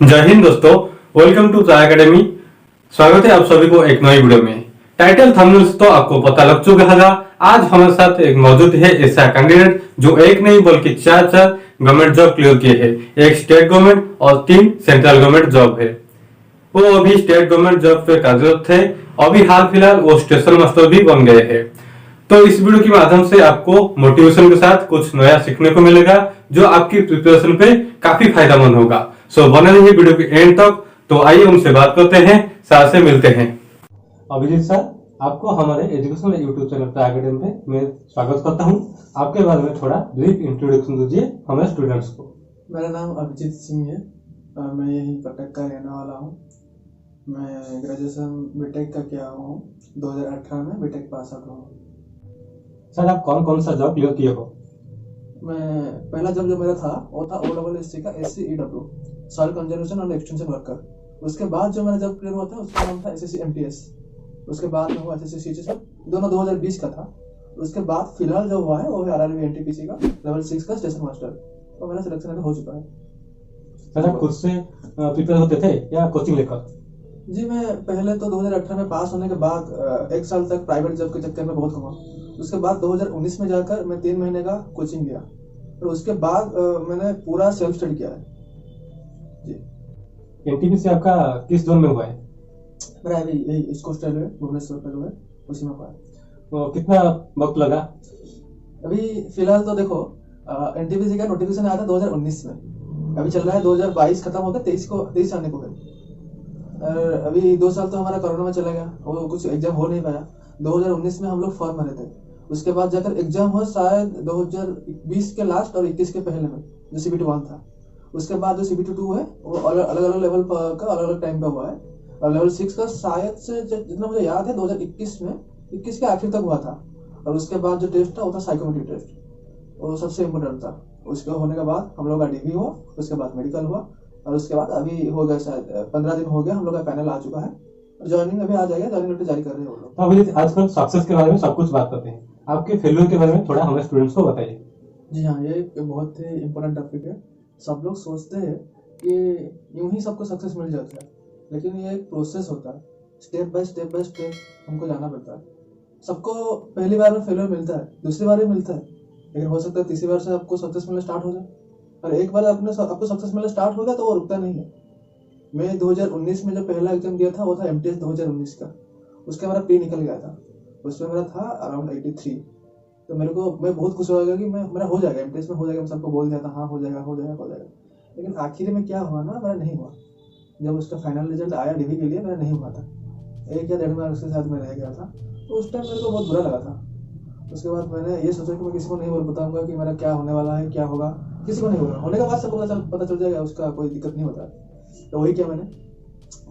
जय हिंद दोस्तों, welcome to try academy. स्वागत है आप सभी को एक नई वीडियो में। टाइटल थंबनेल से तो आपको पता लग चुका होगा। आज हमारे साथ एक मौजूद है ऐसा कैंडिडेट जो एक नहीं बल्कि चार गवर्नमेंट जॉब क्लियर किए हैं। एक स्टेट गवर्नमेंट और 3 सेंट्रल गवर्नमेंट जॉब है। वो अभी स्टेट गवर्नमेंट जॉब पे कार्यरत थे। अभी हाल फिलहाल वो स्टेशन मास्टर भी बन गए हैं। तो इस वीडियो के माध्यम से आपको मोटिवेशन के साथ कुछ नया सीखने को मिलेगा जो आपकी प्रिपरेशन पे काफी फायदेमंद होगा। सो बने रहिए वीडियो के एंड तक। तो आइए उनसे बात करते हैं, सर से मिलते हैं। अभिजीत सर, आपको हमारे educational YouTube channel try academy में मैं स्वागत करता हूं। आपके बारे में थोड़ा ब्रीफ इंट्रोडक्शन दीजिए हमारे स्टूडेंट्स को। मेरा नाम अभिजीत सिंह है। मैं यही कटक का रहने वाला हूँ। मैं ग्रेजुएशन बीटेक का किया हूँ। 2018 में बीटेक पास आउट हुआ। सर, आप कौन कौन सा जॉब क्लियर किए हो? मैं पहला जॉब जो मेरा था वो था OSSC का SCEW, soil conservation and extension worker. उसके बाद जो मेरा जॉब क्लियर हुआ था उसका नाम था SSC MTS। उसके बाद में हुआ SSC CHS, दोनों 2020 का था। उसके बाद फिलहाल जो हुआ है वो है RRB NTPC का लेवल 6 का स्टेशन मास्टर। तो मेरा सिलेक्शन अभी हो चुका है। सर, आप खुद से प्रिपेयर होते थे या कोचिंग लेकर? जी, मैं पहले तो 2018 में पास होने के बाद 1 साल तक प्राइवेट जॉब के चक्कर में बहुत घूमा। उसके बाद 2019 में जाकर मैं 3 महीने का कोचिंग लिया और उसके बाद मैंने पूरा सेल्फ स्टडी किया है। जी। एनटीपीसी आपका किस जोन में हुआ है? मेरा अभी यही ईस्ट कोस्ट रेलवे भुवनेश्वर पे जो है उसी में हुआ है। तो कितना वक्त लगा? अभी फिलहाल तो देखो, एनटीपीसी का नोटिफिकेशन आया था 2019 में। अभी चल रहा है 2022 खत्म होकर 23 आने को है। और अभी 2 साल तो हमारा कोरोना में चला गया, वो कुछ एग्जाम हो नहीं पाया। 2019 में हम लोग फॉर्म भरे थे। उसके बाद जाकर एग्जाम हुआ शायद 2020 के लास्ट और 21 के पहले में, जो CBT 1 था। उसके बाद जो CBT 2 है वो अलग अलग लेवल का अलग अलग टाइम पे हुआ है। और लेवल 6 का शायद से जितना मुझे याद है 2021 में, 21 के आखिर तक हुआ था। और उसके बाद जो टेस्ट था वो था साइकोमेट्री टेस्ट, वो सबसे इम्पोर्टेंट था। उसके होने के बाद हम लोग का DV हुआ, उसके बाद मेडिकल हुआ और उसके बाद अभी हो गया शायद 15 दिन हो गया, हम लोग का पैनल आ चुका है। ज्वाइनिंग अभी आ जाएगा, ज्वाइनिंग लेटर जारी कर रहे हैं वो लोग। तो अभी आजकल सक्सेस के बारे में सब कुछ बात करते हैं, आपके फेलियर के बारे में थोड़ा हमारे स्टूडेंट्स को बताइए। जी हाँ, ये एक बहुत ही इम्पोर्टेंट टॉपिक है। सब लोग सोचते हैं कि यूं ही सबको सक्सेस मिल जाता है, लेकिन ये एक प्रोसेस होता है। स्टेप बाय स्टेप हमको जाना पड़ता है। सबको पहली बार में फेलियर मिलता है, दूसरी बार भी मिलता है, लेकिन हो सकता है तीसरी बार से आपको सक्सेस मिलना स्टार्ट हो जाए। और एक बार आपको सक्सेस मिलना स्टार्ट हो गया तो वो रुकता नहीं है। मैं 2019 में जो पहला एग्जाम दिया था वो था MTS 2019 का। उसका मेरा प्री निकल गया था, उसमें मेरा था अराउंड 83। तो मैं बहुत खुश हो गया कि मेरा हो जाएगा, MTS में हो जाएगा। मैं सबको बोल दिया था हाँ हो जाएगा हो जाएगा हो जाएगा। लेकिन आखिर में क्या हुआ ना, मेरा नहीं हुआ। जब उसका फाइनल रिजल्ट आया DV के लिए, मेरा नहीं हुआ था। 1 या 1.5 मार्क्स के साथ मैं रह गया था। तो उस टाइम मेरे को बहुत बुरा लगा था। उसके बाद मैंने ये सोचा कि मैं किसी को नहीं बोल बताऊंगा कि मेरा क्या होने वाला है, क्या होगा। किसी को नहीं बोला। होने के बाद सबको पता चल जाएगा, उसका कोई दिक्कत नहीं होता। तो वही किया मैंने।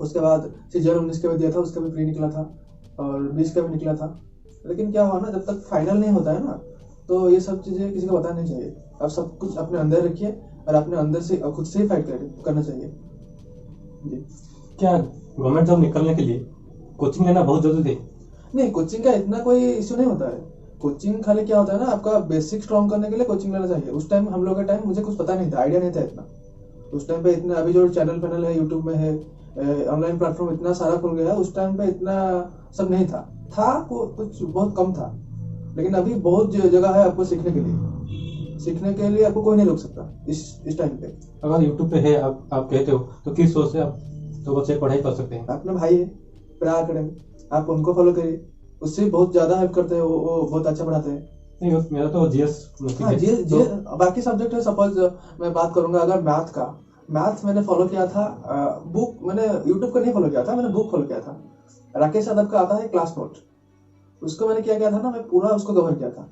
उसके बाद CGL 19 का भी दिया था, उसका भी प्री निकला था और 20 का भी निकला था। लेकिन क्या हुआ ना, जब तक फाइनल नहीं होता है ना, तो ये सब चीज़ें किसी को बताना नहीं चाहिए। आप सब कुछ अपने अंदर रखिए और अपने अंदर से खुद से ही फाइट करना चाहिए। जी। क्या गवर्नमेंट जॉब निकलने के लिए कोचिंग लेना बहुत जरूरी है? नहीं, कोचिंग का इतना कोई इश्यू नहीं होता है। कोचिंग खाली क्या होता है ना, आपका बेसिक स्ट्रॉन्ग करने के लिए कोचिंग लेना चाहिए। उस टाइम हम लोग का टाइम मुझे कुछ पता नहीं था, आइडिया नहीं था इतना। उस टाइम पे इतना, अभी जो चैनल पैनल है यूट्यूब में है, ऑनलाइन प्लेटफॉर्म इतना सारा खुल गया, उस टाइम पे इतना सब नहीं था कुछ बहुत कम था। लेकिन अभी बहुत जगह है आपको सीखने के लिए आपको कोई नहीं रोक सकता इस टाइम पे। अगर यूट्यूब पे है आप कहते हो तो किस सोच से आप तो बच्चे पढ़ाई कर सकते हैं? अपने भाई है ट्राई एकेडमी, आप उनको फॉलो करिए, उससे बहुत ज्यादा हेल्प करते हैं। वो बहुत अच्छा पढ़ाते हैं। नहीं, मेरा तो GS हाँ, GS बाकी सब्जेक्ट है। सपोज मैं बात करूंगा अगर मैथ मैंने फॉलो किया था। बुक मैंने यूट्यूब का नहीं फॉलो किया था, मैंने बुक फॉलो किया था। राकेश यादव का आता है क्लास नोट, उसको मैंने क्या किया था ना, मैं पूरा उसको कवर किया था।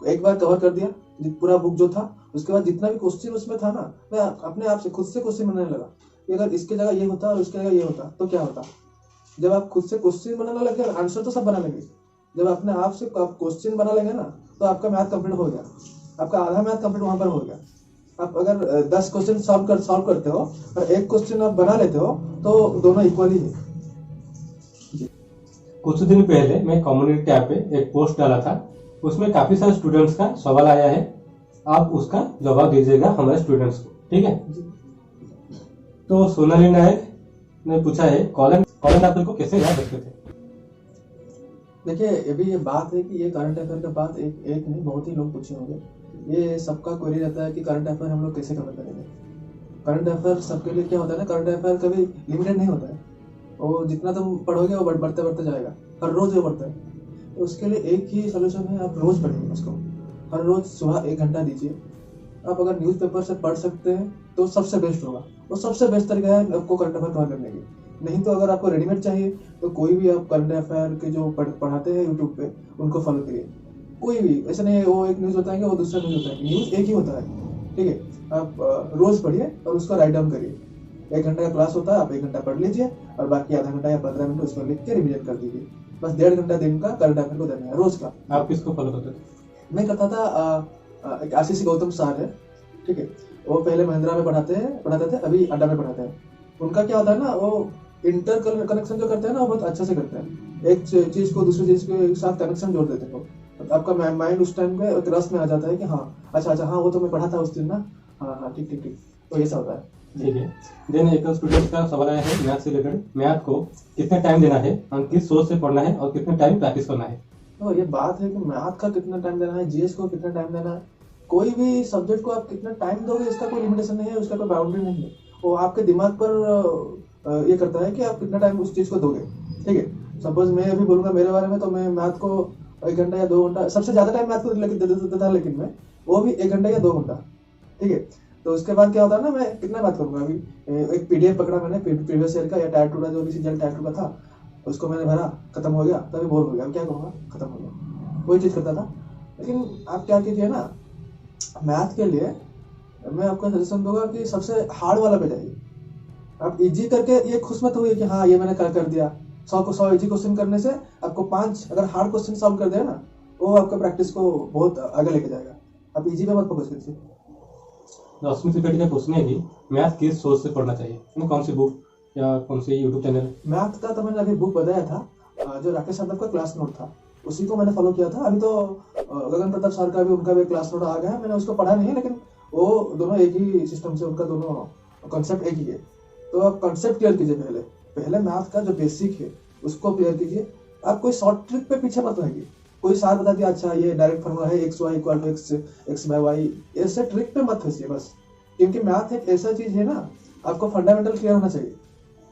एक बार कवर कर दिया पूरा बुक जो था। उसके बाद जितना भी क्वेश्चन उसमें था ना, मैं अपने आप से खुद से क्वेश्चन बनाने लगा कि अगर इसके जगह ये होता और इसके जगह ये होता तो क्या होता। जब आप खुद से क्वेश्चन बनाने लगे, आंसर तो सब बना लेंगे। जब अपने आप से क्वेश्चन बना लेंगे ना, तो आपका मैथ कंप्लीट हो गया, आपका आधा मैथ कंप्लीट वहां पर हो गया। आप अगर 10 क्वेश्चन सॉल्व करते हो और एक क्वेश्चन आप बना लेते हो तो दोनों इक्वल ही है। कुछ दिन पहले मैं कम्युनिटी टैब पे एक पोस्ट डाला था, उसमें काफी सारे स्टूडेंट्स का सवाल आया है। आप उसका जवाब दीजिएगा हमारे स्टूडेंट्स को, ठीक है? तो सोनाली नायक ने पूछा है कॉलन कॉलन राफेल को कैसे याद रखते थे। देखिए अभी ये बात है कि ये करंट अफेयर का बात एक नहीं बहुत ही लोग पूछे होंगे। ये सबका क्वेरी रहता है कि करंट अफेयर हम लोग कैसे कवर करेंगे। करंट अफेयर सबके लिए क्या होता है ना, करंट अफेयर कभी लिमिटेड नहीं होता है। वो जितना तुम पढ़ोगे वो बढ़ते बढ़ते जाएगा, हर रोज वो बढ़ता है। तो उसके लिए एक ही सोल्यूशन है, आप रोज पढ़िए उसको। हर रोज सुबह 1 घंटा दीजिए। आप अगर न्यूज़पेपर से पढ़ सकते हैं तो सबसे बेस्ट होगा। वो सबसे बेस्ट तरीका है आपको करंट अफेयर कवर करने की। नहीं तो अगर आपको रेडीमेड चाहिए तो कोई भी आप करंट अफेयर के जो पढ़ाते हैं यूट्यूब पे उनको फॉलो करिए। कोई भी ऐसा नहीं है वो एक न्यूज़ बताएंगे वो दूसरा न्यूज़ बताएंगे, न्यूज़ एक ही होता है। ठीक है, आप रोज पढ़िए और उसको राइट डाउन करिए। 1 घंटे का क्लास होता है, आप 1 घंटा पढ़ लीजिए और बाकी आधा घंटा या 15 मिनट उसको लिख के रिविजन कर दीजिए। बस 1.5 घंटा दिन का करंट अफेयर को देना है रोज का। आप किसको फॉलो करते थे। मैं करता था एक आशीष गौतम सर है, ठीक है, वो पहले महिंद्रा में पढ़ाते थे, अभी अड्डा में पढ़ाते हैं। उनका क्या होता है ना, वो इंटर कनेक्शन जो करते हैं ना वो बहुत अच्छे से करते हैं। एक चीज को दूसरी चीज के साथ कनेक्शन जोड़ देते हैं वो। तो आपका माइंड उस टाइम पे एक रस में आ जाता है कि हाँ अच्छा हाँ वो तो मैं पढ़ा था उस दिन ना, हाँ ठीक ठीक ठीक। तो ऐसा होता है। ठीक है। देन एक स्टूडेंट का सवाल आया है मैथ से रिलेटेड, मैथ को कितने टाइम देना है और किस सोच से पढ़ना है और कितने टाइम प्रैक्टिस करना है। तो ये बात है कि मैथ का कितना टाइम देना है, जीएस को कितना टाइम देना है। कोई भी सब्जेक्ट को आप कितना टाइम दोगे इसका कोई लिमिटेशन नहीं है, उसका कोई बाउंड्री नहीं है। वो आपके दिमाग पर ये करता है कि आप कितना टाइम उस चीज को दोगे। ठीक है, सपोज मैं अभी बोलूंगा मेरे बारे में तो मैं मैथ को 1 घंटा या 2 घंटा, सबसे ज्यादा टाइम मैथ को दे देता था, लेकिन मैं वो भी 1 घंटा या 2 घंटा। ठीक है, तो उसके बाद क्या होता है ना, मैं कितना बात करूंगा। अभी एक पीडीएफ पकड़ा मैंने प्रीवियस ईयर का या टायर 2 का जो भी सीजन टायर 2 का था, उसको मैंने भरा, खत्म हो गया, तभी बोर हो गया। अब क्या करूंगा, खत्म हो गया। वही चीज करता था। लेकिन आप क्या कीजिए ना, मैथ के लिए मैं आपको सजेशन दूंगा कि सबसे हार्ड वाला पे जाइए। आप इजी करके ये खुश मत होइए कि हाँ ये मैंने कर दिया। 100 को 100 इजी क्वेश्चन करने से आपको 5 अगर हार्ड क्वेश्चन सॉल्व कर दिया ना, वो आपका प्रैक्टिस को बहुत आगे लेके जाएगा। आप इजी पे मत फोकस कीजिए। रश्मि त्रिपाठी का क्वेश्चन है कि मैथ किस सोच से पढ़ना चाहिए, कौन सी बुक या कौन सी यूट्यूब चैनल। मैथ का तो मैंने अभी बुक बताया था, जो राकेश यादव का क्लास नोट था, उसी को मैंने फॉलो किया था। अभी तो गगन प्रताप सर का भी उनका भी क्लास नोट आ गया है। मैंने उसको पढ़ा नहीं है, लेकिन वो दोनों एक ही सिस्टम से, उनका दोनों कॉन्सेप्ट एक ही है। तो आप कॉन्सेप्ट क्लियर कीजिए। पहले मैथ का जो बेसिक है उसको क्लियर कीजिए। आप कोई शॉर्ट ट्रिक पे पीछे मत रहिए। कोई सार बता दिया, अच्छा ये डायरेक्ट फॉर्मूला है X Y equal to X by Y, ऐसे ट्रिक पे मत फंसिए बस। क्योंकि मैथ एक ऐसा चीज है ना, आपको फंडामेंटल क्लियर होना चाहिए।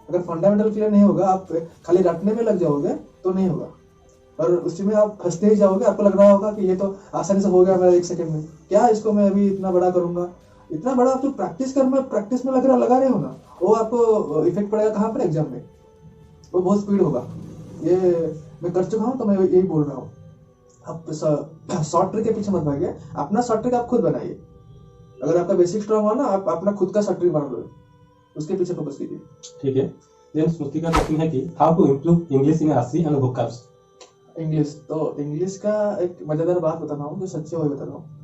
अगर फंडामेंटल क्लियर नहीं होगा, आप खाली रटने में लग जाओगे तो नहीं होगा, और उसी में आप फंसते ही जाओगे। आपको लग रहा होगा कि ये तो आसानी से हो गया मेरा 1 सेकंड में, क्या इसको मैं अभी इतना बड़ा करूंगा। इतना बड़ा आप जो प्रैक्टिस में लगा रहे हो ना, वो आपको इफेक्ट पड़ेगा कहाँ पर, एग्जाम में। वो बहुत स्पीड होगा। ये मैं कर चुका हूँ तो मैं यही बोल रहा हूँ। आप शॉर्ट ट्रिक के पीछे मत भागिए, अपना शॉर्ट ट्रिक आप खुद बनाइए। अगर आपका बेसिक स्ट्रांग हो ना, आप अपना खुद का शॉर्ट ट्रिक बना लो, उसके पीछे फोकस कीजिए। ठीक है। देन स्मृति का क्वेश्चन है कि how to improve English in RC and vocabs. English, तो इंग्लिश का एक मजेदार बात बता रहा हूँ, जो सच्ची वही बता रहा हूँ।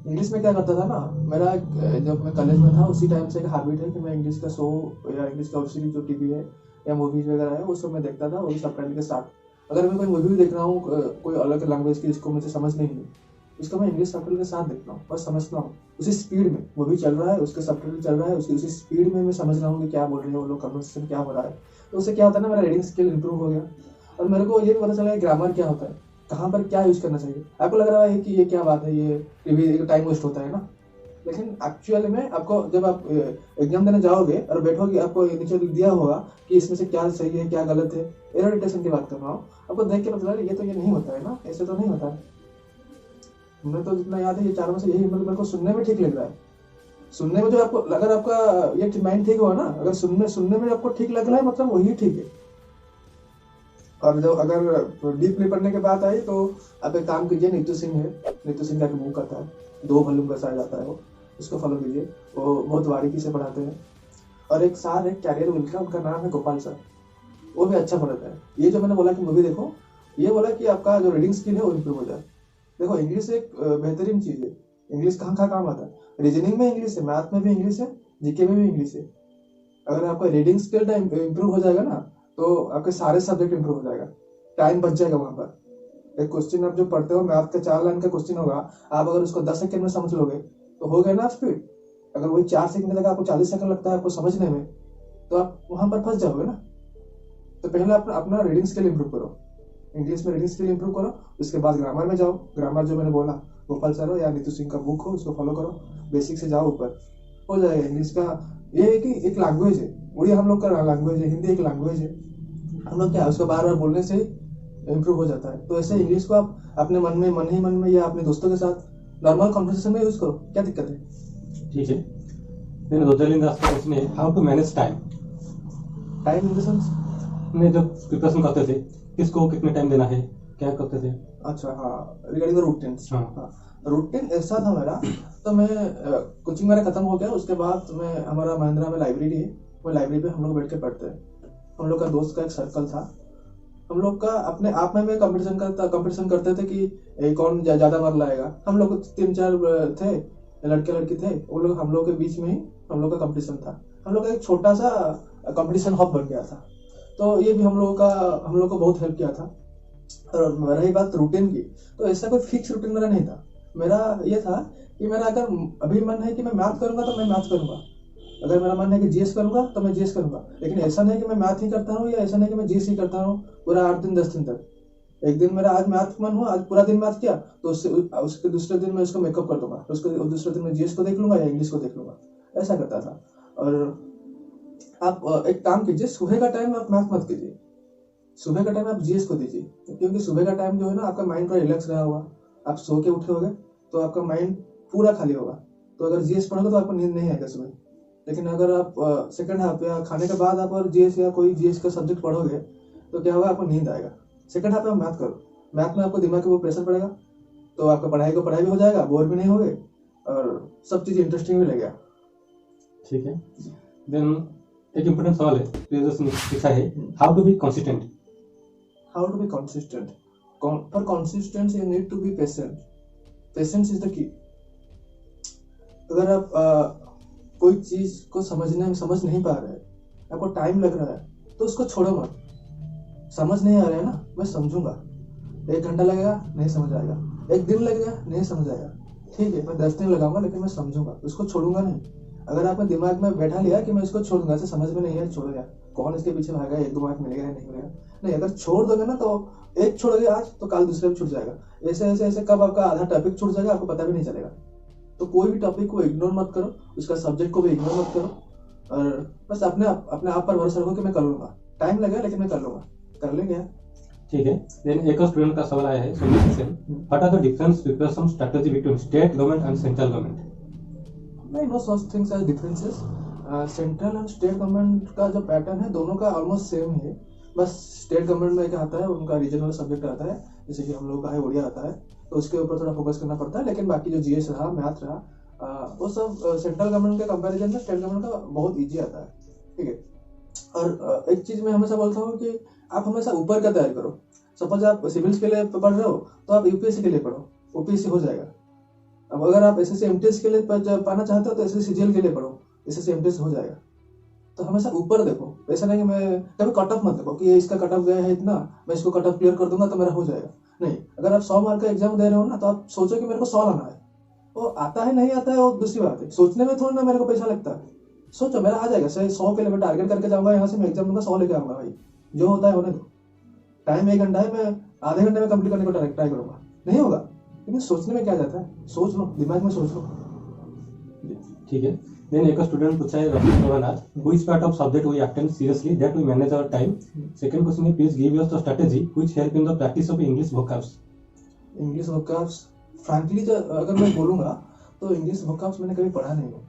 इंग्लिश में क्या करता था ना, मेरा जब मैं कॉलेज में था उसी टाइम से एक हैबिट है कि मैं इंग्लिश का शो या इंग्लिश का वेब सीरीज जो टीवी है या मूवीज वगैरह है वो सब मैं देखता था, वो भी सबटाइटल के साथ। अगर मैं कोई मूवी भी देख रहा हूँ कोई अलग लैंग्वेज की जिसको मुझे समझ नहीं है, उसको मैं इंग्लिश सबटाइटल के साथ देखता हूँ, बस समझता हूँ। उसी स्पीड में मूवी चल रहा है, उसके सबटाइटल चल रहा है, उसी स्पीड में मैं समझ रहा हूँ कि क्या बोल रहे हैं वो लोग, कन्वर्सेशन क्या हो रहा है। तो उससे क्या होता है ना, मेरा रीडिंग स्किल इंप्रूव हो गया। और मेरे को ये भी पता चला है ग्रामर क्या होता है, कहाँ पर क्या यूज करना चाहिए। आपको लग रहा है कि ये क्या बात है, ये टाइम वेस्ट होता है ना, लेकिन एक्चुअली में आपको जब आप एग्जाम देने जाओगे और बैठोगे, आपको नीचे दिया होगा कि इसमें से क्या सही है क्या गलत है। एरर डिटेक्शन की बात कर रहा हूँ, आपको देख के पता चला ये नहीं होता है ना, ऐसे तो नहीं होता है। मुझे तो जितना याद है ये 4 में से यही मेरे को सुनने में ठीक लग रहा है। सुनने में जो आपको, अगर आपका ये माइंड ठीक हुआ ना, अगर सुनने में आपको ठीक लग रहा है मतलब वही ठीक है। और जो अगर डीपली पढ़ने की बात आई तो आप एक काम कीजिए, नीतू सिंह है, नीतू सिंह का बुक आता है, 2 वॉल्यूम का साइज आता है, वो उसको फॉलो कीजिए। वो बहुत बारीकी से पढ़ाते हैं। और एक सर है कैरियर विल का, उनका नाम है गोपाल सर, वो भी अच्छा पढ़ाता है। ये जो मैंने बोला कि मूवी देखो, ये बोला कि आपका जो रीडिंग स्किल है वो इम्प्रूव हो जाए। देखो इंग्लिश एक बेहतरीन चीज है। इंग्लिश कहाँ काम आता है, रीजनिंग में इंग्लिश है, मैथ में भी इंग्लिश है, जीके में भी इंग्लिश है। अगर आपका रीडिंग स्किल इम्प्रूव हो जाएगा ना, तो आपके सारे सब्जेक्ट इंप्रूव हो जाएगा, टाइम बच जाएगा वहां पर। एक क्वेश्चन आप जो पढ़ते हो, मैथ का 4 लाइन का क्वेश्चन होगा, आप अगर उसको 10 सेकंड में समझ लोगे तो हो गया ना स्पीड। अगर वही 4 सेकंड लगा आपको 40 सेकंड लगता है आपको समझने में, तो आप वहां पर फंस जाओगे ना। तो पहले अपना अपना रीडिंग स्किल इंप्रूव करो, इंग्लिश में रीडिंग स्किल इंप्रूव करो, उसके बाद ग्रामर में जाओ। ग्रामर जो मैंने बोला, गोपाल सर हो या नीतू सिंह का बुक हो, उसको फॉलो करो, बेसिक से जाओ, ऊपर हो जाएगा। इंग्लिश का ये है कि एक लैंग्वेज है, उड़िया हम लोग का लैंग्वेज है, हिंदी एक लैंग्वेज है, हम लोग क्या उसको बार बार बोलने से ही इम्प्रूव हो जाता है। तो ऐसे इंग्लिश को आप अपने मन में या अपने दोस्तों के साथ नॉर्मल कॉन्वर्सेशन में यूज करो, क्या दिक्कत है। ठीक है। देन रोजालिन दास का क्वेश्चन है, how to manage time. Time in the sense ने जब प्रिपरेशन करते थे किसको कितने टाइम देना है, क्या करते थे। अच्छा, हाँ, रिगार्डिंग द रूटीन। हाँ। रूटीन ऐसा था मेरा, तो मैं कोचिंग मेरा खत्म हो गया, उसके बाद मैं हमारा महिंद्रा में लाइब्रेरी है, वो लाइब्रेरी पे हम लोग बैठ के पढ़ते हैं। हम लोग का दोस्त का एक सर्कल था, हम लोग का अपने आप में कंपटीशन करते थे कि कौन ज्यादा मार्क लाएगा। हम लोग 3-4 थे लड़के लड़की थे, वो लोग हम लोग के बीच में ही हम लोग का कंपटीशन था। हम लोग का एक छोटा सा कंपटीशन हब बन गया था, तो ये भी हम लोग को बहुत हेल्प किया था। और रही बात रूटीन की, तो ऐसा कोई फिक्स रूटीन मेरा नहीं था। मेरा ये था कि मेरा अगर अभी मन है कि मैं मैथ करूंगा तो मैं मैथ करूंगा, अगर मेरा मन है कि जीएस करूंगा तो मैं जीएस करूंगा। लेकिन ऐसा नहीं कि मैं मैथ ही करता हूँ या ऐसा नहीं कि मैं जीएस ही करता हूँ पूरा 8 दिन 10 दिन तक। एक दिन मेरा आज मैथ मन हुआ, आज पूरा दिन मैथ किया, तो उसके दूसरे दिन मैं उसको मेकअप कर दूंगा, उसको दूसरे दिन मैं जीएस को देख लूंगा या इंग्लिश को देख लूंगा, ऐसा करता था। और आप एक काम कीजिए, सुबह का टाइम आप मैथ मत कीजिए, सुबह का टाइम आप जीएस को दीजिए, क्योंकि सुबह का टाइम जो है ना आपका माइंड पूरा रिलैक्स रहा होगा। आप सो के उठे होगे तो आपका माइंड पूरा खाली होगा, तो अगर जीएस पढ़ोगे तो आपको नींद नहीं आएगा सुबह। लेकिन अगर आप सेकंड हाफ या खाने के बाद आप और जीएस या कोई जीएस का सब्जेक्ट पढ़ोगे तो क्या होगा, आपको नींद आएगा। सेकंड हाफ में आप मैथ करो, मैथ में आपको दिमाग के ऊपर प्रेशर पड़ेगा, तो आपका पढ़ाई भी हो जाएगा, बोर भी नहीं होगे और सब चीज इंटरेस्टिंग भी लगेगा। ठीक है। देन एक इम्पोर्टेंट सवाल है, प्रियदर्शनी पूछा है, how to be consistent. How to be consistent, for consistency you need to be patient, patience is the key. अगर आप कोई चीज को समझ नहीं पा रहे, आपको टाइम लग रहा है, तो उसको छोड़ो मत। समझ नहीं आ रहा है ना, मैं समझूंगा, 1 घंटा लगेगा नहीं समझ आएगा, 1 दिन लगेगा नहीं समझ आएगा, ठीक है, मैं 10 दिन लगाऊंगा, लेकिन मैं समझूंगा, उसको छोड़ूंगा नहीं। अगर आपने दिमाग में बैठा लिया कि मैं इसको छोड़ूंगा, ऐसे समझ में नहीं है, छोड़ो यार, कौन इसके पीछे भागा, 1-2 मार्क मिलेगा या नहीं मिलेगा, नहीं। अगर छोड़ दोगे ना, तो एक छोड़ोगे आज तो कल दूसरे भी छूट जाएगा, ऐसे कब आपका आधा टॉपिक छूट जाएगा आपको पता भी नहीं चलेगा। तो कोई भी टॉपिक को इग्नोर मत करो, उसका सब्जेक्ट को भी इग्नोर मत करो, और बस अपने आप पर भरोसा रखो कि मैं कर लूंगा, टाइम लगेगा लेकिन मैं कर लूंगा, कर लेंगे यार। ठीक है। देन एक और स्टूडेंट का सवाल आया है, what are the difference preparation strategy between state government and central government. नहीं, no such things as differences. Central and state government का जो पैटर्न है दोनों का ऑलमोस्ट सेम ही है। बस स्टेट गवर्नमेंट में क्या आता है, उनका रीजनल सब्जेक्ट आता है, जैसे कि हम लोग का है उड़िया आता है, तो उसके ऊपर थोड़ा फोकस करना पड़ता है। लेकिन बाकी जो जीएस रहा, मैथ रहा, वो सब सेंट्रल गवर्नमेंट के कंपैरिजन में स्टेट गवर्नमेंट का बहुत इजी आता है, ठीक है। और एक चीज मैं हमेशा बोलता हूँ कि आप हमेशा ऊपर का तैयारी करो। सपोज आप सिविल्स के लिए पढ़ रहे हो तो आप यूपीएससी के लिए पढ़ो, ओपीएससी हो जाएगा। अब अगर आप एसएससी एमटीएस के लिए पाना चाहते हो तो एसएससी सीजीएल के लिए पढ़ो, एसएससी एमटीएस हो जाएगा। तो हमेशा ऊपर देखो, ऐसा नहीं कि मैं कभी कट ऑफ मत देखो कि इसका कट ऑफ गया है इतना, मैं इसको कट ऑफ क्लियर कर दूंगा तो मेरा हो जाएगा। नहीं, अगर आप 100 मार्क का एग्जाम दे रहे हो ना, तो आप सोचो कि मेरे को 100 लाना है। वो आता है नहीं आता है वो दूसरी बात है, सोचने में थोड़ा ना मेरे को पैसा लगता है। सोचो मेरा आ जाएगा, 100 के लिए मैं टारगेट करके जाऊंगा, यहाँ से मैं एग्जाम दूंगा, 100 लेके आऊंगा भाई, जो होता है होने दो। टाइम 1 घंटा है, मैं आधे घंटे में कंप्लीट करने को ट्राई करूंगा, नहीं होगा, लेकिन सोचने में क्या जाता है, सोच लो, दिमाग में सोच लो। ठीक है। देन एक स्टूडेंट पूछा है, Rafiq Ravanath, which part of subject we attend seriously that we manage our time. Second question है, please give us the strategy which help in the practice of English vocabs. English vocabs frankly अगर मैं बोलूंगा तो English vocabs मैंने कभी पढ़ा नहीं है।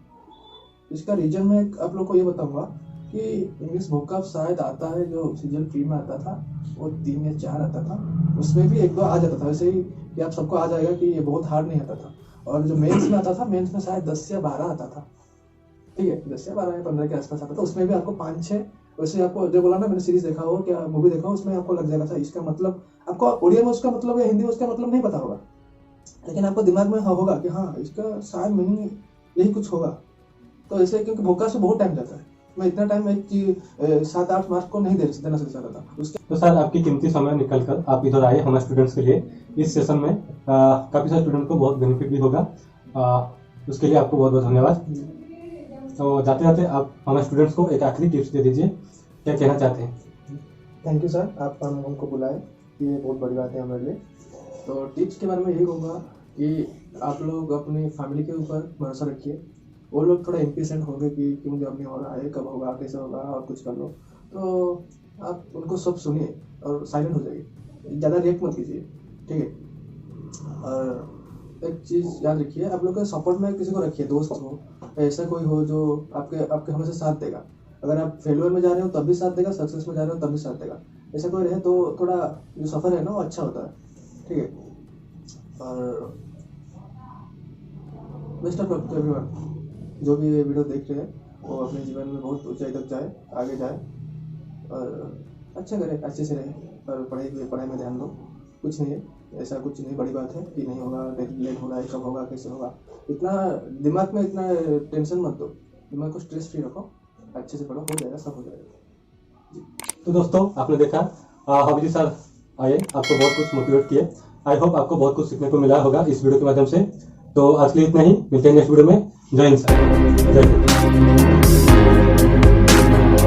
इसका रीजन मैं आप लोग को ये बताऊंगा कि इंग्लिश वोकैब्स शायद आता है, जो सीजन 3 में आता था वो 3 या 4 आता था, उसमें भी 1-2 आ जाता था, वैसे ही कि आप सबको आ जाएगा कि ये बहुत हार्ड नहीं आता था। और जो मेंस में आता था, मेंस में शायद 10 या 12 आता था, ठीक है, 10 या 12 या 15 के आसपास आता था। उसमें भी आपको 5-6, वैसे आपको जो बोला ना, मैंने सीरीज देखा हो क्या मूवी देखा हो, उसमें आपको लग जाएगा था इसका मतलब, आपको उड़िया में उसका मतलब या हिंदी में उसका मतलब नहीं पता होगा, लेकिन आपको दिमाग में होगा कि हाँ इसका शायद मीनिंग यही कुछ होगा। तो ऐसे क्योंकि वोकैब्स से बहुत टाइम जाता है, मैं इतना टाइम एक 7-8 मार्क्स को नहीं देना सकता था उसके। तो सर आपकी कीमती समय निकलकर आप इधर आए हमारे स्टूडेंट्स के लिए इस सेशन में, काफी सारे स्टूडेंट को बहुत बेनिफिट भी होगा, उसके लिए आपको बहुत बहुत धन्यवाद। तो जाते जाते आप हमारे स्टूडेंट्स को एक आखिरी टिप्स दे दीजिए, क्या कहना चाहते हैं? थैंक यू सर, आप हमको बुलाए, ये बहुत बड़ी बात है हमारे लिए। तो टिप्स के बारे में यही कहूँगा कि आप लोग अपनी फैमिली के ऊपर भरोसा रखिए। वो लोग थोड़ा इम्पेशेंट होंगे कि मुझे अब नहीं हो रहा है, कब होगा, कैसे होगा, और कुछ कर लो। तो आप उनको सब सुनिए और साइलेंट हो जाइए, ज़्यादा रिएक्ट मत कीजिए, ठीक है। और एक चीज़ याद रखिए, आप लोग के सपोर्ट में किसी को रखिए, दोस्त हो, ऐसा कोई हो जो आपके हमेशा साथ देगा। अगर आप फेलियर में जा रहे हो तब भी साथ देगा, सक्सेस में जा रहे हो तब भी साथ देगा। ऐसा कोई रहे तो थोड़ा जो सफ़र है ना वो अच्छा होता है, ठीक है। और best of luck to everyone, जो भी ये वीडियो देख रहे हैं वो अपने जीवन में बहुत ऊंचाई तक जाए, आगे जाए और अच्छा करे, अच्छे से रहे। और पढ़ाई में ध्यान दो, कुछ नहीं है, ऐसा कुछ नहीं बड़ी बात है कि नहीं होगा, लेट हो रहा है, कब होगा, कैसे होगा। इतना दिमाग में इतना टेंशन मत दो, दिमाग को स्ट्रेस फ्री रखो, अच्छे से पढ़ो, हो जाएगा, सब हो जाएगा। तो दोस्तों आपने देखा हबीजी सर आए, आपको बहुत कुछ मोटिवेट किए। आई होप आपको बहुत कुछ सीखने को मिला होगा इस वीडियो के माध्यम से। तो आज के लिए इतना ही, मिलते हैं नेक्स्ट वीडियो में। जय हिंद सर, जय हिंद।